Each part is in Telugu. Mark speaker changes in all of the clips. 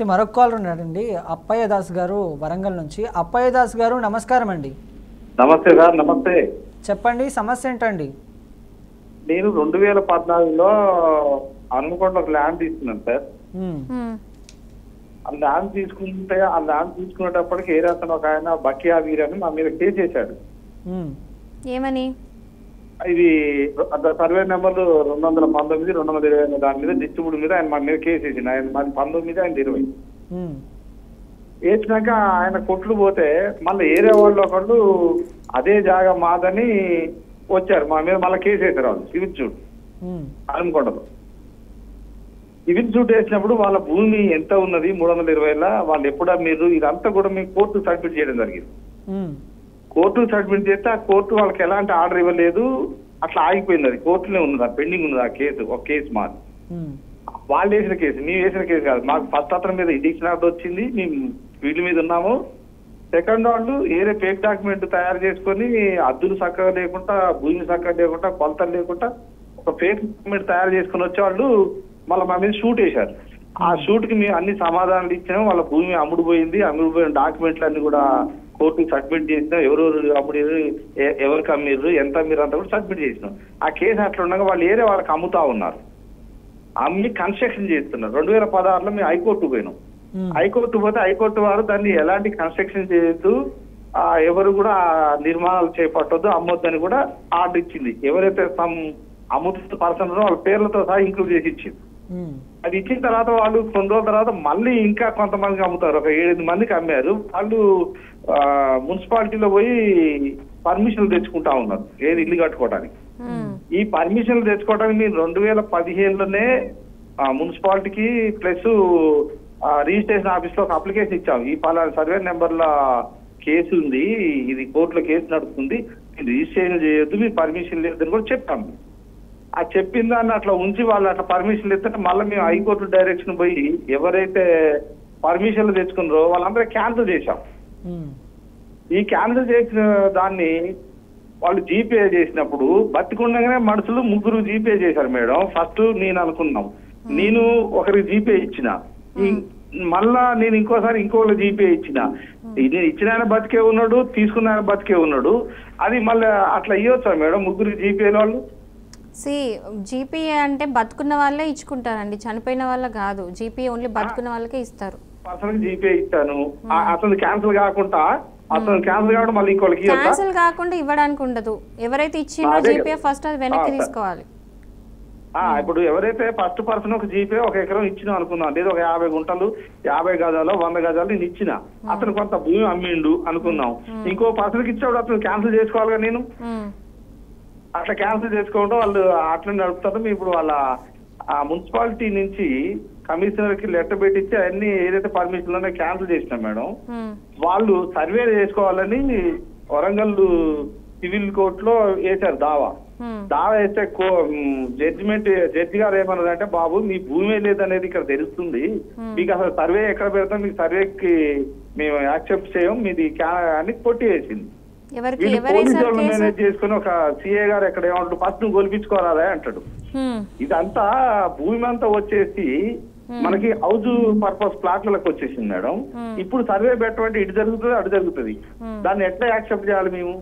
Speaker 1: అయితే మరొక కాలర్ ఉన్నారండి, అప్పయ్య దాస్ గారు వరంగల్ నుంచి. అప్పయ్య దాస్ గారు నమస్కారం అండి.
Speaker 2: నమస్తే సార్. నమస్తే.
Speaker 1: చెప్పండి, సమస్య ఏంటండి?
Speaker 2: నేను 2014లో హనుమకొండ ఒక ల్యాండ్ తీసుకున్నాను సార్. ఆ ల్యాండ్ తీసుకునేటప్పటికి ఏ రాసిన ఒక ఆయన బకియా వీర్ అని మా మీద కేసు వేశాడు.
Speaker 3: ఏమని?
Speaker 2: ఇది సర్వే నెంబర్లు 219, 220 దాని మీద డిస్ట్రిబ్యూట్ మీద ఆయన మా మీద కేసు వేసింది. ఆయన మాది 19, ఆయన 20 వేసినాక ఆయన కొట్లు పోతే మళ్ళీ ఏరియా వాళ్ళు ఒకళ్ళు అదే జాగా మాదని వచ్చారు మా మీద, మళ్ళీ కేసు వేశారు వాళ్ళు. సివిల్ సూట్ హనుమకొండలో సివిల్ సూట్ వేసినప్పుడు వాళ్ళ భూమి ఎంత ఉన్నది 320లా, వాళ్ళు ఎప్పుడా మీరు ఇదంతా కూడా మీకు కోర్టు సబ్మిట్ చేయడం జరిగింది. కోర్టు సబ్మిట్ చేస్తే ఆ కోర్టు వాళ్ళకి ఎలాంటి ఆర్డర్ ఇవ్వలేదు, అట్లా ఆగిపోయింది. అది కోర్టులో ఉన్నది, పెండింగ్ ఉన్నది ఆ కేసు. ఒక కేసు మాది, వాళ్ళు వేసిన కేసు, మేము వేసిన కేసు కాదు. మాకు ఫస్ట్ అతని మీద ఎడిక్షన్ ఆర్డర్ వచ్చింది, మేము వీటి మీద ఉన్నాము. సెకండ్ వాళ్ళు ఏరే ఫేక్ డాక్యుమెంట్ తయారు చేసుకొని అద్దులు చక్కగా లేకుండా, భూమి చక్కగా లేకుండా, కొలతలు లేకుండా ఒక ఫేక్ డాక్యుమెంట్ తయారు చేసుకుని వచ్చేవాళ్ళు మళ్ళీ మా మీద షూట్ వేశారు. ఆ షూట్ కి మేము అన్ని సమాధానాలు ఇచ్చినాము. వాళ్ళ భూమి అమ్ముడుపోయింది, అమ్ముడుపోయిన డాక్యుమెంట్లు అన్ని కూడా కోర్టుకి సబ్మిట్ చేసినాం. ఎవరెవరు అమ్ముడు, ఎవరికి అమ్మిర్రు, ఎంత అమ్మిర్రు అంతా కూడా సబ్మిట్ చేసినాం. ఆ కేసు అట్లా ఉండగా వాళ్ళు ఏరే వాళ్ళకి అమ్ముతా ఉన్నారు, అమ్మి కన్స్ట్రక్షన్ చేస్తున్నారు. 2016లో మేము హైకోర్టు పోయినాం. హైకోర్టు పోతే హైకోర్టు వారు దాన్ని ఎలాంటి కన్స్ట్రక్షన్ చేయొద్దు, ఎవరు కూడా నిర్మాణాలు చేపట్టొద్దు, అమ్మొద్దని కూడా ఆర్డర్ ఇచ్చింది. ఎవరైతే అమ్ముతున్న పర్సన్ వాళ్ళ పేర్లతో సహా ఇంక్లూడ్ చేసి ఇచ్చింది. అది ఇచ్చిన తర్వాత వాళ్ళు కొన్ని రోజుల తర్వాత మళ్ళీ ఇంకా కొంతమందికి అమ్ముతారు, ఒక 7-8 మందికి అమ్మారు. వాళ్ళు మున్సిపాలిటీలో పోయి పర్మిషన్లు తెచ్చుకుంటా ఉన్నారు, ఏది ఇల్లు కట్టుకోవడానికి. ఈ పర్మిషన్లు తెచ్చుకోవడానికి మేము 2015లోనే మున్సిపాలిటీకి ప్లస్ రిజిస్ట్రేషన్ ఆఫీస్ లో ఒక అప్లికేషన్ ఇచ్చాము. ఈ పలానా సర్వే నెంబర్ల కేసు ఉంది, ఇది కోర్టులో కేసు నడుస్తుంది, రిజిస్ట్రేషన్ చేయొద్దు, మీ పర్మిషన్ లేదని కూడా చెప్పాము. ఆ చెప్పిన దాన్ని అట్లా ఉంచి వాళ్ళు అట్లా పర్మిషన్లు ఇస్తే మళ్ళీ మేము హైకోర్టు డైరెక్షన్ పోయి ఎవరైతే పర్మిషన్లు తెచ్చుకున్నారో వాళ్ళందరూ క్యాన్సిల్ చేశాం. ఈ క్యాన్సిల్ చేసిన దాన్ని వాళ్ళు జీపే చేసినప్పుడు బతికుండగానే మనుషులు 3 జీపే చేశారు మేడం. ఫస్ట్ నేను అనుకున్నాం, నేను ఒకరికి జీపే ఇచ్చిన, మళ్ళా నేను ఇంకోసారి ఇంకోళ్ళు జీపే ఇచ్చిన. నేను ఇచ్చిన ఆయన బతికే ఉన్నాడు, తీసుకున్న ఆయన బతికే ఉన్నాడు. అది మళ్ళీ అట్లా ఇవ్వచ్చా మేడం 3 జీపేల వాళ్ళు?
Speaker 3: జీపీ అంటే బతుకున్న వాళ్ళే ఇచ్చుకుంటారండి, చనిపోయిన వాళ్ళ కాదు. జీపీ ఓన్లీ బతుకున్న వాళ్ళకే ఇస్తారు.
Speaker 2: పర్సన్ జీపే ఇస్తాను, అతను క్యాన్సిల్ కాకుండా మళ్ళీ ఇంకోళ్ళకి
Speaker 3: క్యాన్సిల్ కాకుండా ఇవ్వడానికి ఉండదు. ఎవరైతే ఇచ్చిండ్రో జీపే ఫస్ట్ అది వెనక్కి తీసుకోవాలి.
Speaker 2: ఇప్పుడు ఎవరైతే ఫస్ట్ పర్సన్ ఒక జీపే 1 ఎకరం ఇచ్చినా అనుకున్నాం, లేదా ఒక 50 గుంటలు 50 గజాలు 100 గజాలు నేను ఇచ్చిన, అతను కొంత భూమి అమ్మిండు అనుకున్నాం. ఇంకో పర్సన్కి ఇచ్చాడు, అతను క్యాన్సిల్ చేసుకోవాలిగా. నేను అట్లా క్యాన్సిల్ చేసుకోవడం వాళ్ళు అట్లా నడుపుతారు. ఇప్పుడు వాళ్ళ మున్సిపాలిటీ నుంచి కమిషనర్ కి లెటర్ పెట్టించి అన్ని ఏదైతే పర్మిషన్లు ఉన్నాయో క్యాన్సిల్ చేసినాం మేడం. వాళ్ళు సర్వే చేసుకోవాలని వరంగల్ సివిల్ కోర్టులో వేశారు దావా వేస్తే జడ్జి గారు ఏమన్నారంటే, బాబు మీ భూమి లేదనేది ఇక్కడ తెలుస్తుంది, మీకు అసలు సర్వే ఎక్కడ పెడతాం, మీకు సర్వేకి మేము యాక్సెప్ట్ చేయం, మీది అని కొట్టి వేసింది. మేనేజ్ చేసుకుని ఒక సిఏ గారు ఎక్కడ ఏమంటాడు, ఫస్ట్ నువ్వు గొలిపించుకోరాదా అంటాడు. ఇదంతా భూమి అంతా వచ్చేసి మనకి హౌస్ పర్పస్ ప్లాట్లకు వచ్చేసింది మేడం. ఇప్పుడు సర్వే పెట్టమంటే ఇటు జరుగుతుంది అటు జరుగుతుంది, దాన్ని ఎట్లా యాక్సెప్ట్ చేయాలి మేము?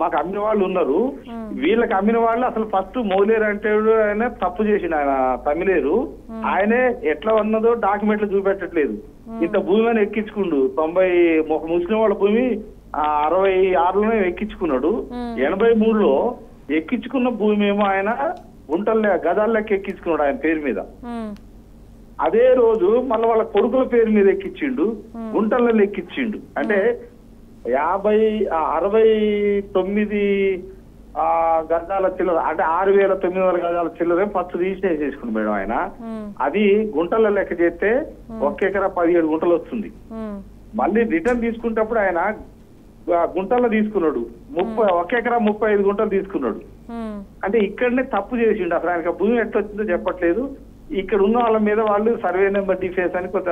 Speaker 2: మాకు అమ్మిన వాళ్ళు ఉన్నారు, వీళ్ళకి అమ్మిన వాళ్ళు అసలు ఫస్ట్ మౌలేరు అంటే ఆయన తప్పు చేసిన ఆయన తమిళేరు, ఆయనే ఎట్లా ఉన్నదో డాక్యుమెంట్లు చూపెట్టట్లేదు. ఇంత భూమి అని ఎక్కించుకుండు, 90 ముస్లిం వాళ్ళ భూమి 66లోనే ఎక్కించుకున్నాడు. 83లో ఎక్కించుకున్న భూమి ఏమో ఆయన గదాల లెక్క ఎక్కించుకున్నాడు ఆయన పేరు మీద. అదే రోజు మళ్ళీ వాళ్ళ కొడుకుల పేరు మీద ఎక్కించిండు, గుంటల్లో ఎక్కించిండు. అంటే 69 గజాల చిల్లర, అంటే 6,900 గజాల చిల్లరే ఫస్ట్ రిజిస్ట్రేషన్ చేసుకున్నాడు మేడం ఆయన. అది గుంటల లెక్క చేస్తే 1 ఎకరా 17 గుంటలు వస్తుంది. మళ్ళీ రిటర్న్ తీసుకునేటప్పుడు ఆయన గుంటల్లో తీసుకున్నాడు, 1 ఎకరా 35 గుంటలు తీసుకున్నాడు. అంటే ఇక్కడనే తప్పు చేసిండు. అసలు ఆయనకి భూమి ఎట్లా వచ్చిందో చెప్పట్లేదు. ఇక్కడ ఉన్న వాళ్ళ మీద వాళ్ళు సర్వే నెంబర్ డిఫేస్ అని కొంత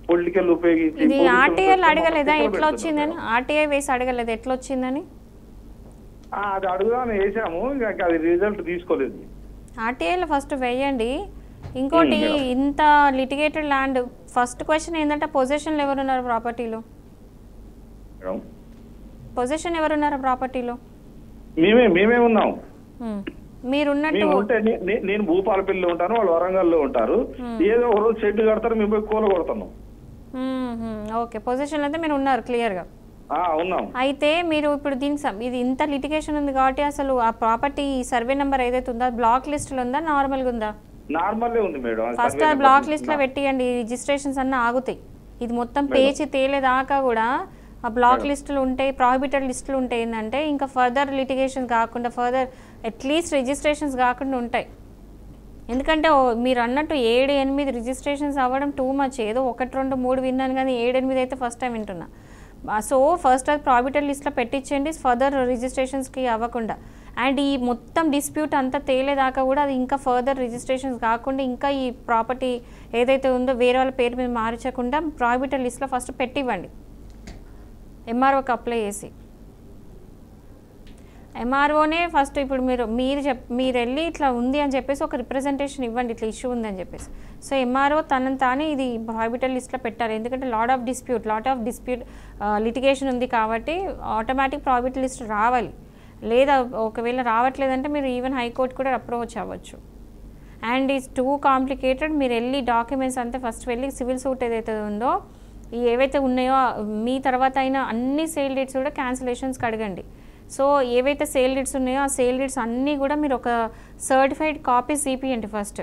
Speaker 2: పొలిటికల్ ఉపయోగించి
Speaker 3: అడగలేదా ఎట్లా వచ్చిందని? ఆర్టీఐ వేసి అడగలేదు ఎట్లా వచ్చిందని?
Speaker 2: అది అడుగుదామని వేసాము, అది రిజల్ట్ తీసుకోలేదు.
Speaker 3: ఆర్టీఐలో ఫస్ట్ వేయండి, ఇంకోటి ఇంత లిటిగేటెడ్ ల్యాండ్, ఫస్ట్ క్వశ్చన్ ఏంటంటే పొజిషన్లు ఎవరున్నారు ప్రాపర్టీలో? పొజిషన్ ఎవరున్నారు ప్రాపర్టీలో?
Speaker 2: మేమే ఉన్నాం.
Speaker 3: మీరున్నట్టు
Speaker 2: నేను భూపాలపల్లిలో ఉంటాను, వాళ్ళు వరంగల్లో ఉంటారు. ఏదో ఒక రోజు షెడ్ కడతారు, మేము పోయి కూల కొడతాం.
Speaker 3: ఓకే, పొజిషన్ అయితే మీరు ఉన్నారు క్లియర్గా.
Speaker 2: ఉన్నాం.
Speaker 3: అయితే మీరు ఇప్పుడు ఇది ఇంత లిటిగేషన్ ఉంది కాబట్టి అసలు ఆ ప్రాపర్టీ సర్వే నెంబర్ ఏదైతే ఉందో బ్లాక్ లిస్ట్ లో ఉందా, నార్మల్గా ఉందా?
Speaker 2: నార్మల్లే ఉంది మేడం.
Speaker 3: ఫస్ట్ ఆ బ్లాక్ లిస్ట్ లో పెట్టియండి, రిజిస్ట్రేషన్స్ అన్నీ ఆగుతాయి. ఇది మొత్తం పేచి తేలేదాకా కూడా ఆ బ్లాక్ లిస్టులు ఉంటాయి, ప్రాహిబిటెడ్ లిస్టులు ఉంటాయి. ఏంటంటే ఇంకా ఫర్దర్ లిటిగేషన్ కాకుండా, ఫర్దర్ అట్లీస్ట్ రిజిస్ట్రేషన్స్ కాకుండా ఉంటాయి. ఎందుకంటే మీరు అన్నట్టు 7-8 రిజిస్ట్రేషన్స్ అవ్వడం టూ మచ్. ఏదో 1, 2, 3 విన్నాను కానీ 7-8 అయితే ఫస్ట్ టైం వింటున్నా. సో ఫస్ట్ అది ప్రాహిబిటెడ్ లిస్ట్లో పెట్టించండి, ఫర్దర్ రిజిస్ట్రేషన్స్కి అవ్వకుండా. అండ్ ఈ మొత్తం డిస్ప్యూట్ అంతా తేలేదాకా కూడా అది ఇంకా ఫర్దర్ రిజిస్ట్రేషన్స్ కాకుండా, ఇంకా ఈ ప్రాపర్టీ ఏదైతే ఉందో వేరే వాళ్ళ పేరు మీద మార్చకుండా ప్రాహిబిటెడ్ లిస్ట్లో ఫస్ట్ పెట్టివ్వండి. ఎంఆర్ఓకి అప్లై చేసి, ఎంఆర్ఓనే ఫస్ట్ ఇప్పుడు మీరు వెళ్ళి ఇట్లా ఉంది అని చెప్పేసి ఒక రిప్రజెంటేషన్ ఇవ్వండి, ఇట్లా ఇష్యూ ఉంది అని చెప్పేసి. సో ఎంఆర్ఓ తనని తానే ఇది ప్రాహిబిటెడ్ లిస్ట్లో పెట్టాలి. ఎందుకంటే లాట్ ఆఫ్ డిస్ప్యూట్ లిటిగేషన్ ఉంది కాబట్టి ఆటోమేటిక్ ప్రాహిబిటెడ్ లిస్ట్ రావాలి. లేదా ఒకవేళ రావట్లేదంటే మీరు ఈవెన్ హైకోర్టు కూడా అప్రోచ్ అవ్వచ్చు. And is too complicated. మీరు వెళ్ళి డాక్యుమెంట్స్ అంతా ఫస్ట్ వెళ్ళి సివిల్ సూట్ ఏదైతే ఉందో ఏవైతే ఉన్నాయో మీ తర్వాత అయినా అన్ని సేల్ డీడ్స్ కూడా క్యాన్సిలేషన్స్కి అడగండి. సో ఏవైతే సేల్ డీడ్స్ ఉన్నాయో ఆ సేల్ డీడ్స్ అన్నీ కూడా మీరు ఒక సర్టిఫైడ్ కాపీస్ తీపియండి ఫస్ట్.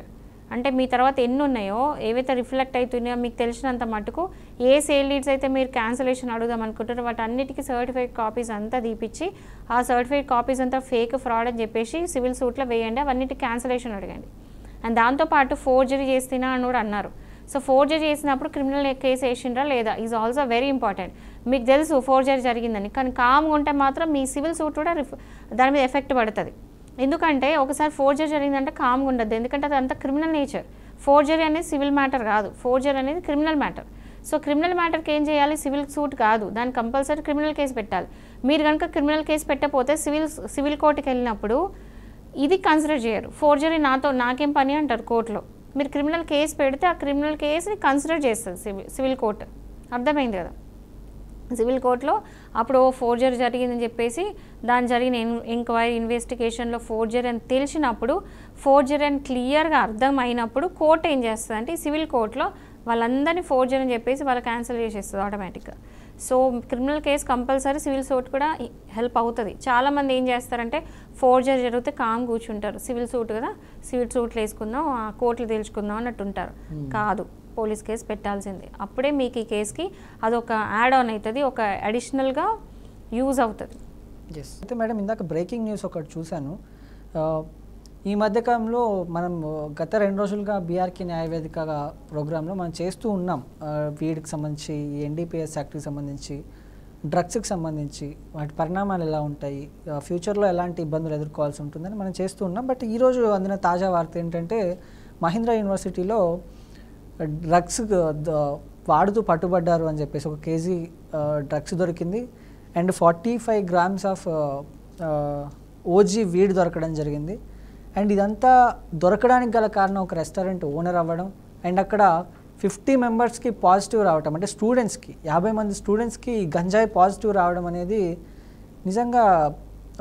Speaker 3: అంటే మీ తర్వాత ఎన్ని ఉన్నాయో ఏవైతే రిఫ్లెక్ట్ అవుతున్నాయో మీకు తెలిసినంత మటుకు ఏ సేల్ డీడ్స్ అయితే మీరు క్యాన్సిలేషన్ అడుగుదాం అనుకుంటారో వాటి అన్నిటికీ సర్టిఫైడ్ కాపీస్ అంతా తీపిచ్చి ఆ సర్టిఫైడ్ కాపీస్ అంతా ఫేక్, ఫ్రాడ్ అని చెప్పేసి సివిల్ సూట్లో వేయండి. అవన్నిటికీ క్యాన్సిలేషన్ అడగండి. అండ్ దాంతోపాటు ఫోర్జరీ చేస్తున్నా అని కూడా అన్నారు. సో ఫోర్జరీ చేసినప్పుడు క్రిమినల్ కేసు వేసిండ్రా లేదా ఈజ్ ఆల్సో వెరీ ఇంపార్టెంట్. మీకు తెలుసు ఫోర్జరీ జరిగిందని, కానీ కామ్గా ఉంటే మాత్రం మీ సివిల్ సూట్ కూడా దాని మీద ఎఫెక్ట్ పడుతుంది. ఎందుకంటే ఒకసారి ఫోర్జరీ జరిగిందంటే కామ్గా ఉండద్దు, ఎందుకంటే అది అంతా క్రిమినల్ నేచర్. ఫోర్జరీ అనేది సివిల్ మ్యాటర్ కాదు, ఫోర్జరీ అనేది క్రిమినల్ మ్యాటర్. సో క్రిమినల్ మ్యాటర్కి ఏం చేయాలి, సివిల్ సూట్ కాదు, దానికి కంపల్సరీ క్రిమినల్ కేసు పెట్టాలి. మీరు కనుక క్రిమినల్ కేసు పెట్టకపోతే సివిల్ కోర్టుకి వెళ్ళినప్పుడు ఇది కన్సిడర్ చేయరు. ఫోర్జరీ నాకేం పని అంటారు కోర్టులో. మీరు క్రిమినల్ కేసు పెడితే ఆ క్రిమినల్ కేసుని కన్సిడర్ చేస్తుంది సివిల్ కోర్టు. అర్థమైంది కదా? సివిల్ కోర్టులో అప్పుడు ఫోర్జరీ జరిగిందని చెప్పేసి దాని జరిగిన ఎంక్వైరీ ఇన్వెస్టిగేషన్లో ఫోర్జరీ అని తెలిసినప్పుడు, ఫోర్జరీ అని క్లియర్గా అర్థమైనప్పుడు కోర్టు ఏం చేస్తుంది అంటే సివిల్ కోర్టులో వాళ్ళందరినీ ఫోర్జరీ అని చెప్పేసి వాళ్ళు క్యాన్సిల్ చేసేస్తుంది ఆటోమేటిక్గా. So criminal case compulsory civil suit కూడా హెల్ప్ అవుతుంది. చాలామంది ఏం చేస్తారంటే ఫోర్జరీ జరిగితే కామ్ కూర్చుంటారు, సివిల్ సూట్ కదా సివిల్ సూట్లు వేసుకుందాం, కోర్టులు తేల్చుకుందాం అన్నట్టు ఉంటారు. కాదు, పోలీస్ కేసు పెట్టాల్సిందే. అప్పుడే మీకు ఈ కేసుకి అదొక యాడ్ ఆన్ అవుతుంది, ఒక అడిషనల్గా యూజ్ అవుతుంది.
Speaker 1: ఎస్. అయితే మేడం ఇందాక బ్రేకింగ్ న్యూస్ ఒకటి చూశాను. ఈ మధ్యకాలంలో మనం గత 2 రోజులుగా బీఆర్కే న్యాయవేదిక ప్రోగ్రాంలో మనం చేస్తూ ఉన్నాం. వీడికి సంబంధించి, ఎన్డీపీఎస్ యాక్ట్కి సంబంధించి, డ్రగ్స్కి సంబంధించి వాటి పరిణామాలు ఎలా ఉంటాయి, ఫ్యూచర్లో ఎలాంటి ఇబ్బందులు ఎదుర్కోవాల్సి ఉంటుందని మనం చేస్తూ ఉన్నాం. బట్ ఈరోజు అందిన తాజా వార్త ఏంటంటే మహీంద్రా యూనివర్సిటీలో డ్రగ్స్ వాడుతూ పట్టుబడ్డారు అని చెప్పేసి 1 కేజీ డ్రగ్స్ దొరికింది. And 45 grams of OG weed దొరకడం జరిగింది. అండ్ ఇదంతా దొరకడానికి గల కారణం ఒక రెస్టారెంట్ ఓనర్ అవ్వడం, అండ్ అక్కడ 50 మెంబర్స్కి పాజిటివ్ రావడం, అంటే స్టూడెంట్స్కి 50 మంది స్టూడెంట్స్కి గంజాయి పాజిటివ్ రావడం అనేది నిజంగా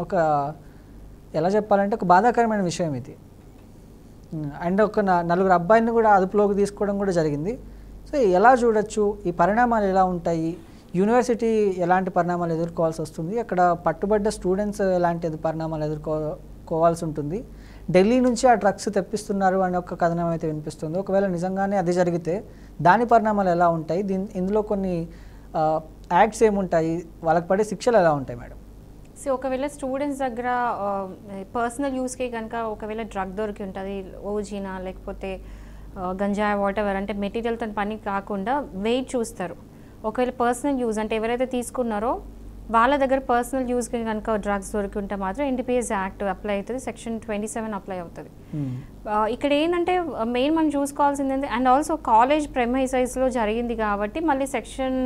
Speaker 1: ఒక ఎలా చెప్పాలంటే ఒక బాధాకరమైన విషయం ఇది. అండ్ ఒక 4 అబ్బాయిని కూడా అదుపులోకి తీసుకోవడం కూడా జరిగింది. సో ఎలా చూడొచ్చు, ఈ పరిణామాలు ఎలా ఉంటాయి, యూనివర్సిటీ ఎలాంటి పరిణామాలు ఎదుర్కోవాల్సి వస్తుంది, అక్కడ పట్టుబడ్డ స్టూడెంట్స్ ఎలాంటి పరిణామాలు ఎదుర్కోవాల్సి ఉంటుంది, ఢిల్లీ నుంచి ఆ డ్రగ్స్ తెప్పిస్తున్నారు అనే ఒక కథనం అయితే వినిపిస్తుంది. ఒకవేళ నిజంగానే అది జరిగితే దాని పరిణామాలు ఎలా ఉంటాయి, ఇందులో కొన్ని యాక్ట్స్ ఏముంటాయి, వాళ్ళకి పడే శిక్షలు ఎలా ఉంటాయి మేడం?
Speaker 3: సో ఒకవేళ స్టూడెంట్స్ దగ్గర పర్సనల్ యూస్కి కనుక ఒకవేళ డ్రగ్ దొరికి ఉంటుంది, ఓజీనా లేకపోతే గంజాయి వాటెవర్, అంటే మెటీరియల్తో పని కాకుండా వెయిట్ చూస్తారు. ఒకవేళ పర్సనల్ యూజ్ అంటే ఎవరైతే తీసుకున్నారో వాళ్ళ దగ్గర పర్సనల్ యూస్కి కనుక డ్రగ్స్ దొరికి ఉంటే మాత్రం ఎన్డీపీఎస్ యాక్ట్ అప్లై అవుతుంది, సెక్షన్ 27 అప్లై అవుతుంది. ఇక్కడ ఏంటంటే మెయిన్ మనం చూసుకోవాల్సింది ఏంటి, అండ్ ఆల్సో కాలేజ్ ప్రెమైసెస్లో జరిగింది కాబట్టి మళ్ళీ సెక్షన్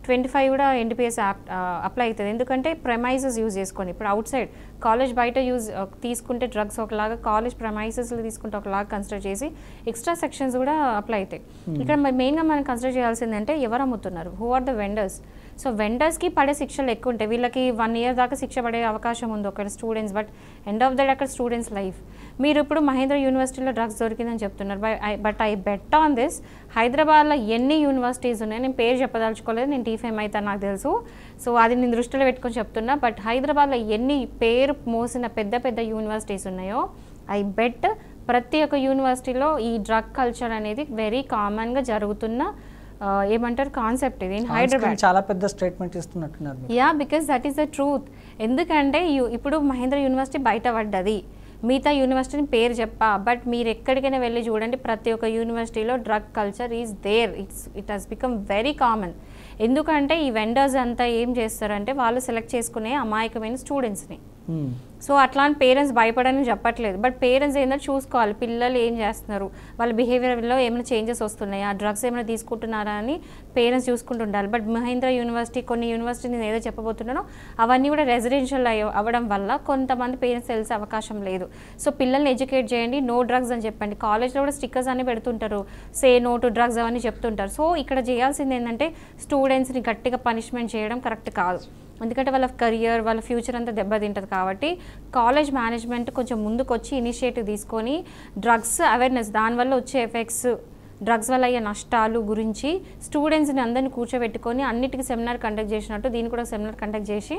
Speaker 3: 25 కూడా ఎన్డీపీఎస్ యాక్ట్ అప్లై అవుతుంది. ఎందుకంటే ప్రెమైసెస్ యూజ్ చేసుకొని, ఇప్పుడు అవుట్ సైడ్ కాలేజ్ బయట తీసుకుంటే డ్రగ్స్ ఒకలాగా, కాలేజ్ ప్రమైసెస్లో తీసుకుంటే ఒకలాగా కన్సిడర్ చేసి ఎక్స్ట్రా సెక్షన్స్ కూడా అప్లై అవుతాయి. ఇక్కడ మెయిన్గా మనం కన్సిడర్ చేయాల్సిందంటే ఎవరు అమ్ముతున్నారు, who are the vendors. So వెండర్స్కి పడే శిక్షలు ఎక్కువ ఉంటాయి. వీళ్ళకి 1 year దాకా శిక్ష పడే అవకాశం ఉంది ఒకవేళ students, but end of that అక్కడ స్టూడెంట్స్ లైఫ్. మీరు ఇప్పుడు మహేంద్ర యూనివర్సిటీలో డ్రగ్స్ దొరికిందని చెప్తున్నారు, but I bet on this, హైదరాబాద్లో ఎన్ని యూనివర్సిటీస్ ఉన్నాయి, నేను పేరు చెప్పదలుచుకోలేదు, నేను టీఫేమ్ అయితే నాకు తెలుసు, సో అది నేను దృష్టిలో పెట్టుకొని చెప్తున్నా. బట్ హైదరాబాద్లో ఎన్ని పేరు మోసిన పెద్ద పెద్ద యూనివర్సిటీస్ ఉన్నాయో ఐ బెట్ ప్రతి ఒక్క యూనివర్సిటీలో ఈ డ్రగ్ కల్చర్ అనేది వెరీ కామన్గా జరుగుతున్న ఏమంటారు కాన్సెప్ట్ ఇది. హైదరాబాద్
Speaker 1: చాలా పెద్ద స్టేట్మెంట్ ఇస్తున్నట్టున్నారు.
Speaker 3: Yeah, because that is the truth. ఎందుకంటే ఇప్పుడు మహేంద్ర యూనివర్సిటీ బయట పడ్డది, మిగతా యూనివర్సిటీని పేరు చెప్పా, బట్ మీరు ఎక్కడికైనా వెళ్ళి చూడండి ప్రతి ఒక్క యూనివర్సిటీలో drug culture is there. It has become very common. ఎందుకంటే ఈ వెండర్స్ అంతా ఏం చేస్తారంటే వాళ్ళు సెలెక్ట్ చేసుకునే అమాయకమైన స్టూడెంట్స్ని. సో అట్లాంటి పేరెంట్స్ భయపడని చెప్పట్లేదు, బట్ పేరెంట్స్ ఏంటంటే చూసుకోవాలి పిల్లలు ఏం చేస్తున్నారు, వాళ్ళ బిహేవియర్లో ఏమైనా చేంజెస్ వస్తున్నాయా, డ్రగ్స్ ఏమైనా తీసుకుంటున్నారా అని పేరెంట్స్ చూసుకుంటుండాలి. బట్ మహేంద్ర యూనివర్సిటీ, కొన్ని యూనివర్సిటీ నేను ఏదో చెప్పబోతున్నానో అవన్నీ కూడా రెసిడెన్షియల్ అవ్వడం వల్ల కొంతమంది పేరెంట్స్ తెలిసే అవకాశం లేదు. సో పిల్లల్ని ఎడ్యుకేట్ చేయండి, నో డ్రగ్స్ అని చెప్పండి. కాలేజ్లో కూడా స్టిక్కర్స్ అన్ని పెడుతుంటారు, సే నో టు డ్రగ్స్ అవన్నీ చెప్తుంటారు. సో ఇక్కడ చేయాల్సింది ఏంటంటే స్టూడెంట్స్ని గట్టిగా పనిష్మెంట్ చేయడం కరెక్ట్ కాదు, ఎందుకంటే వాళ్ళ కెరియర్, వాళ్ళ ఫ్యూచర్ అంతా దెబ్బతింటుంది. కాబట్టి కాలేజ్ మేనేజ్మెంట్ కొంచెం ముందుకు వచ్చి ఇనిషియేటివ్ తీసుకొని డ్రగ్స్ అవేర్నెస్, దానివల్ల వచ్చే ఎఫెక్ట్స్, డ్రగ్స్ వల్ల అయ్యే నష్టాలు గురించి స్టూడెంట్స్ని అందరినీ కూర్చోబెట్టుకొని అన్నిటికీ సెమినార్ కండక్ట్ చేసినట్టు దీన్ని కూడా సెమినార్ కండక్ట్ చేసి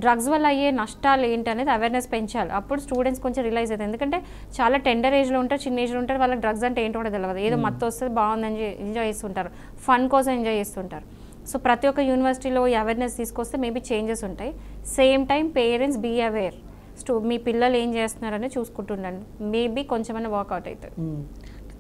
Speaker 3: డ్రగ్స్ వల్ల అయ్యే నష్టాలు ఏంటి అనేది అవేర్నెస్ పెంచాలి. అప్పుడు స్టూడెంట్స్ కొంచెం రిలైజ్ అవుతుంది. ఎందుకంటే చాలా టెండర్ ఏజ్లో ఉంటారు, చిన్న ఏజ్లో ఉంటారు, వాళ్ళకి డ్రగ్స్ అంటే ఏంటో కూడా తెలియదు, ఏదో మత్తు వస్తుంది బాగుందని ఎంజాయ్ చేస్తుంటారు, ఫన్ కోసం ఎంజాయ్ చేస్తుంటారు. సో ప్రతి ఒక్క యూనివర్సిటీలో ఈ అవేర్నెస్ తీసుకొస్తే మేబీ చేంజెస్ ఉంటాయి. Same time parents be aware, మీ పిల్లలు ఏం చేస్తున్నారని చూసుకుంటుండండి, మేబీ కొంచెమైనా వర్కౌట్ అవుతుంది.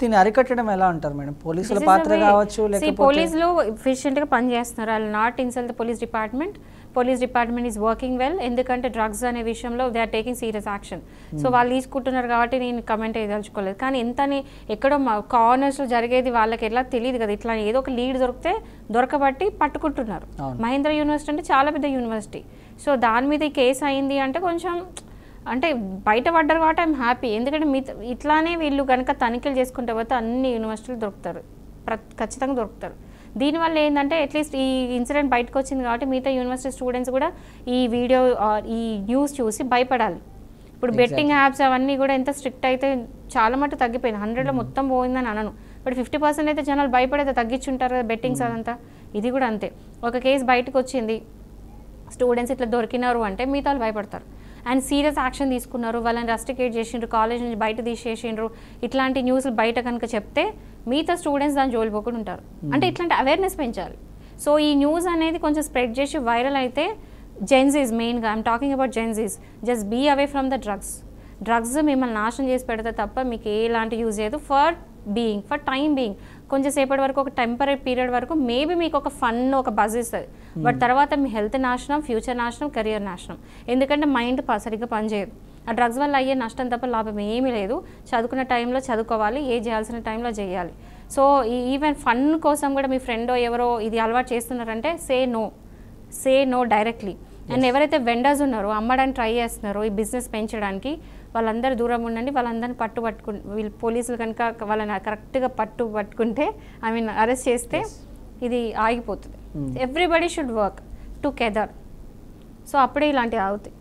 Speaker 1: దీన్ని అరికట్టడం ఎలా అంటారు మేడం? పోలీసుల పాత్ర కావచ్చు, లేకపోతే
Speaker 3: పోలీసులు ఎఫిషియెంట్గా పనిచేస్తున్నారు. I will not insult the police department. Police department is working well, ఎందుకంటే డ్రగ్స్ అనే విషయంలో they are taking serious action. So వాళ్ళు తీసుకుంటున్నారు కాబట్టి నేను కమెంట్ చేయదలుచుకోలేదు. కానీ ఎంతని ఎక్కడో కార్నర్స్లో జరిగేది వాళ్ళకి ఎలా తెలియదు కదా, ఇట్లా ఏదో ఒక లీడ్ దొరకబట్టి పట్టుకుంటున్నారు. మహేంద్ర యూనివర్సిటీ అంటే చాలా పెద్ద యూనివర్సిటీ, సో దాని మీద ఈ కేసు అయింది అంటే కొంచెం అంటే బయట పడ్డారు కాబట్టి ఐఎమ్ హ్యాపీ. ఎందుకంటే ఇట్లానే వీళ్ళు కనుక తనిఖీలు చేసుకుంటే పోతే అన్ని యూనివర్సిటీలు దొరుకుతారు, ఖచ్చితంగా దొరుకుతారు. దీనివల్ల ఏంటంటే అట్లీస్ట్ ఈ ఇన్సిడెంట్ బయటకు వచ్చింది కాబట్టి మిగతా యూనివర్సిటీ స్టూడెంట్స్ కూడా ఈ వీడియో ఈ న్యూస్ చూసి భయపడాలి. ఇప్పుడు బెట్టింగ్ యాప్స్ అవన్నీ కూడా ఎంత స్ట్రిక్ట్ అయితే చాలా మటు తగ్గిపోయింది. 100లో మొత్తం పోయిందని అనను, బట్ 50% అయితే జనాలు భయపడేది తగ్గించుంటారు కదా బెట్టింగ్స్ అదంతా. ఇది కూడా అంతే, ఒక కేసు బయటకు వచ్చింది, స్టూడెంట్స్ ఇట్లా దొరికినారు అంటే మిగతా వాళ్ళు భయపడతారు. అండ్ సీరియస్ యాక్షన్ తీసుకున్నారు, వాళ్ళని రస్టికేట్ చేసిండ్రు, కాలేజ్ నుంచి బయట తీసేసిండ్రు. ఇట్లాంటి న్యూస్లు బయట కనుక చెప్తే మిగతా స్టూడెంట్స్ దాన్ని జోలిపోకుండా ఉంటారు. అంటే ఇట్లాంటి అవేర్నెస్ పెంచాలి. సో ఈ న్యూస్ అనేది కొంచెం స్ప్రెడ్ చేసి వైరల్ అయితే, జెన్జీస్ మెయిన్గా I'm talking about Gen Zs, just be away from the drugs మిమ్మల్ని నాశనం చేసి పెడితే తప్ప మీకు ఎలాంటి యూజ్ చేయదు. ఫర్ టైం బీయింగ్ కొంచెం సేపటి వరకు, ఒక టెంపరీ పీరియడ్ వరకు మేబీ మీకు ఒక ఫన్, ఒక బజ్ ఇస్తుంది, బట్ తర్వాత మీ హెల్త్ నాశనం, ఫ్యూచర్ నాశనం, కెరియర్ నాశనం. ఎందుకంటే మైండ్ సరిగ్గా పనిచేయదు. ఆ డ్రగ్స్ వల్ల అయ్యే నష్టం తప్ప లాభం ఏమీ లేదు. చదువుకున్న టైంలో చదువుకోవాలి, ఏ చేయాల్సిన టైంలో చేయాలి. సో ఈవెన్ ఫన్ కోసం కూడా మీ ఫ్రెండో ఎవరో ఇది అలవాటు చేస్తున్నారంటే సే నో డైరెక్ట్లీ. అండ్ ఎవరైతే వెండర్స్ ఉన్నారో, అమ్మడానికి ట్రై చేస్తున్నారో ఈ బిజినెస్ పెంచడానికి, వాళ్ళందరూ దూరం ఉండండి. వాళ్ళందరినీ వీళ్ళు పోలీసులు కనుక వాళ్ళని కరెక్ట్గా పట్టుకుంటే, ఐ మీన్ అరెస్ట్ చేస్తే ఇది ఆగిపోతుంది. Everybody should work together. So అప్పుడే ఇలాంటివి అవుతాయి.